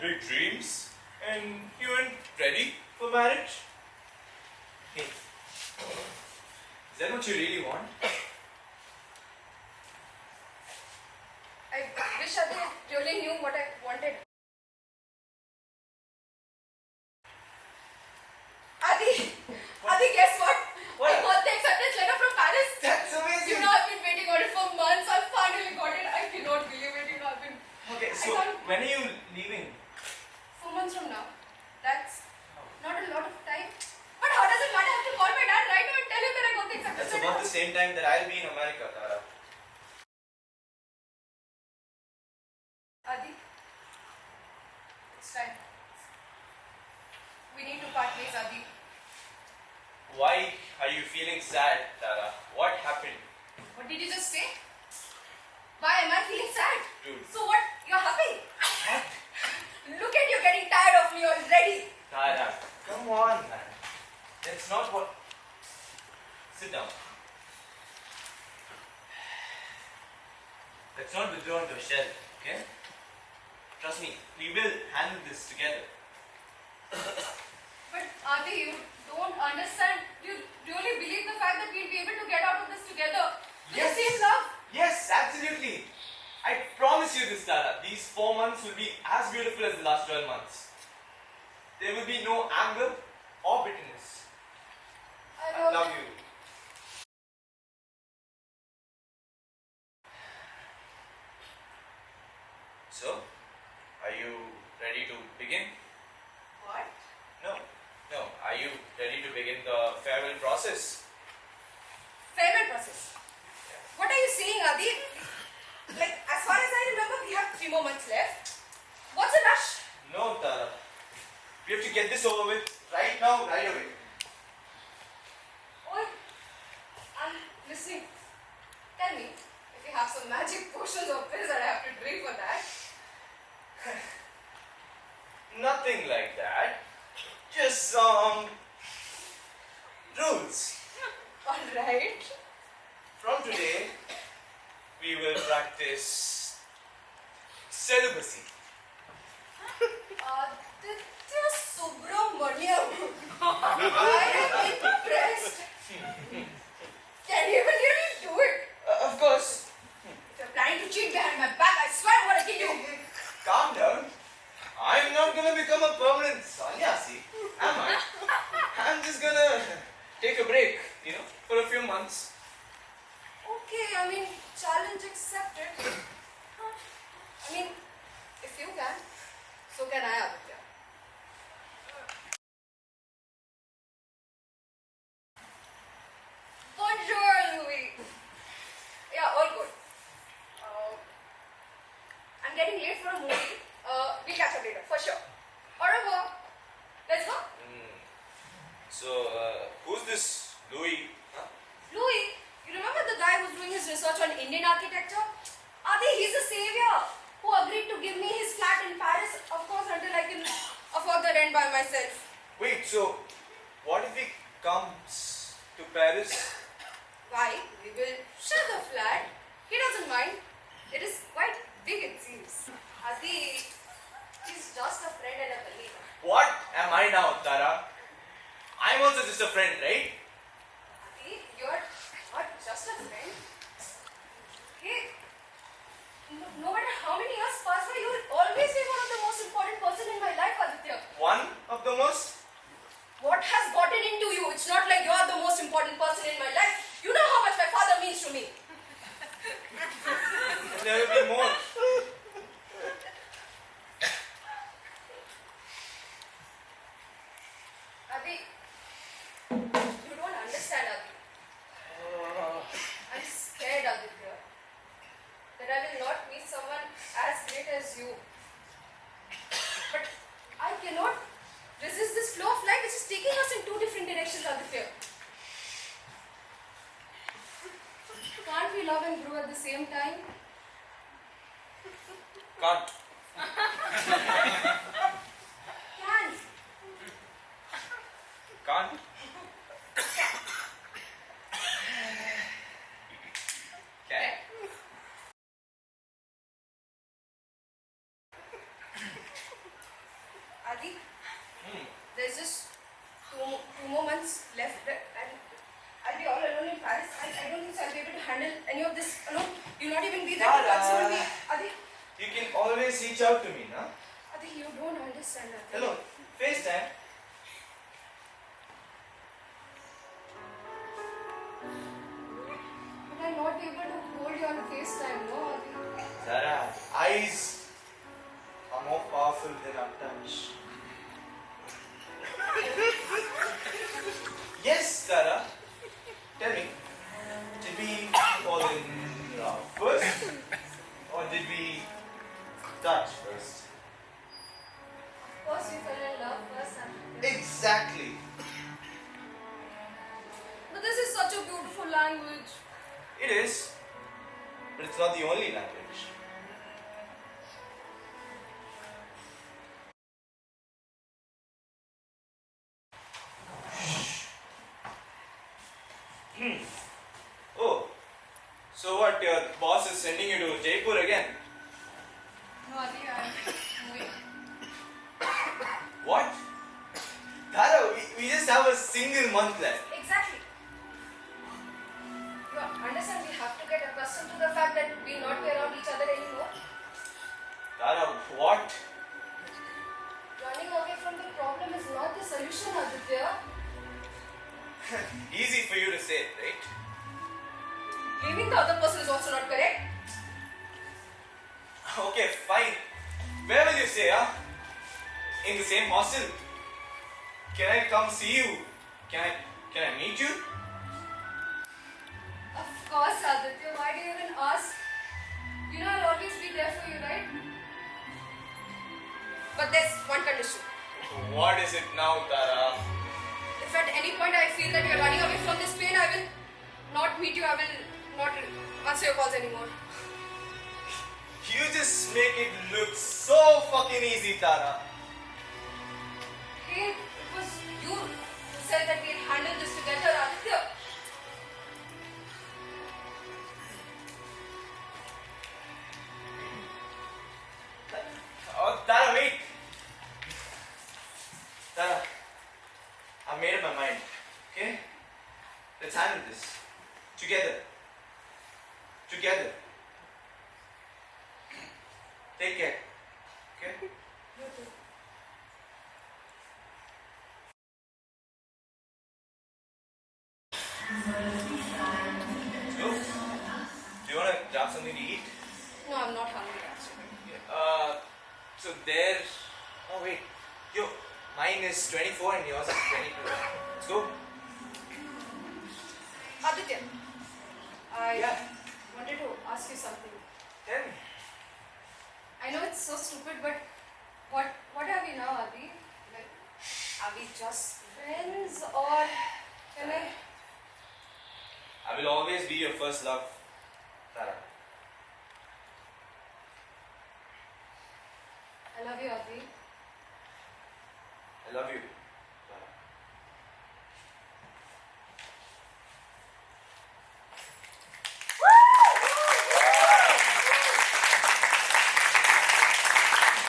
big dreams and you weren't ready for marriage? Hey, is that what you really want? I wish I really knew what I wanted. Adi, guess what? What? I got the acceptance letter from Paris. That's amazing! You know, I've been waiting on it for months. I finally got it. I cannot believe it. You know, I've been... Okay, so when are you leaving? 4 months from now. That's not a lot of time. But how does it matter? I have to call my dad right now and tell him that I got the acceptance That's letter. about the same time that I'll be in America, Tara. Adi, it's time. We need to part ways, Adi. Why are you feeling sad, Tara? What happened? What did you just say? Why am I feeling sad? Dude. So what? You're happy? What? Look at you getting tired of me already. Tara, come on, man. That's not what... Sit down. Let's not withdraw into a shell, okay? Trust me, we will handle this together. But Adi, you don't understand. You really believe the fact that we'll be able to get out of this together? With the same love? Yes, absolutely. I promise you this, Tara. These 4 months will be as beautiful as the last 12 months. There will be no anger or bitterness. I love you. So, are you ready to begin? What? No. Are you ready to begin the farewell process? Farewell process. What are you saying, Adi? Like, as far as I remember, we have 3 more months left. What's the rush? No, Tara. We have to get this over with right now, right away. Oh, I'm listening. Tell me, if you have some magic potions or pills that I have to drink for that. Nothing like that. Just some rules. Alright. From today, we will practice celibacy. Aditya Subramaniam. I am impressed. Can you even really do it? Of course. If you're planning to cheat behind my back, I swear I'm gonna kill you. Calm down. I'm not gonna become a permanent sannyasi, am I? I'm just gonna take a break, for a few months. Okay, I mean, challenge accepted. I mean, if you can, so can I, Aditya. Bonjour, Louis. Yeah, all good. I'm getting late for a movie. We'll catch up later, for sure. Au revoir. Let's go. So, who's this Louis? Huh? Louis, you remember the guy who's doing his research on Indian architecture? Adi, he's a savior who agreed to give me his flat in Paris, of course, until I can afford the rent by myself. Wait, so what if he comes to Paris? Why? We will share the flat. He doesn't mind. It is quite big, it seems. Adi, he's just a friend and a colleague. What am I now, Tara? I'm also just a friend, right? Adi, you're not just a friend. Hey, no matter how many years pass by, you will always be one of the most important person in my life, Aditya. One of the most? What has gotten into you? It's not like you're the most important person in my life. You know how much my father means to me. There will be more. Adi, you don't understand, Adi. I'm scared, Aditya, that I will not meet someone as great as you. But I cannot resist this flow of life which is taking us in 2 different directions, Aditya. Can't we love and grow at the same time? Can't. Can. Can't. Can. handle any of this alone. You'll not even be there to console me. Adi, You can always reach out to me, na? Adi, you don't understand. Adi. Hello, FaceTime. But I'm not able to hold you on FaceTime, no, Adi. Tara, eyes are more powerful than our touch. Yes, Tara. Tell me, did we fall in love first? Or did we touch first? Of course, you fell in love first, Adi. Exactly. But this is such a beautiful language. It is. But it's not the only language. Oh, so what? Your boss is sending you to Jaipur again? No, Adi, I'm moving. What? Tara, we just have a single month left. Exactly. You understand, we have to get accustomed to the fact that we'll not be around each other anymore. Tara, what? Running away from the problem is not the solution, Aditya. Easy for you to say, right? Leaving the other person is also not correct. Okay, fine. Where will you stay, huh? In the same hostel? Can I come see you? Can I meet you? Of course, Aditya. Why do you even ask? You know I'll always be there for you, right? But there's one condition. What is it now, Tara? If at any point I feel that you're running away from this pain, I will not meet you. I will not answer your calls anymore. You just make it look so fucking easy, Tara. Hey, it was you who said that we'll handle this together, Aditya. Oh, Tara, wait. Tara, I've made up my mind. Okay? Let's handle this. Together. Together. Take care. Okay? You too. So, do you want to grab something to eat? No, I'm not hungry actually. So there. Oh, wait. Yo, mine is 24 and yours is 22. Let's go. Aditya, I Yeah. wanted to ask you something. Tell me. I know it's so stupid, but what are we now, Adi? Like, are we just friends or can I will always be your first love, Tara. I love you, Adi. I love you.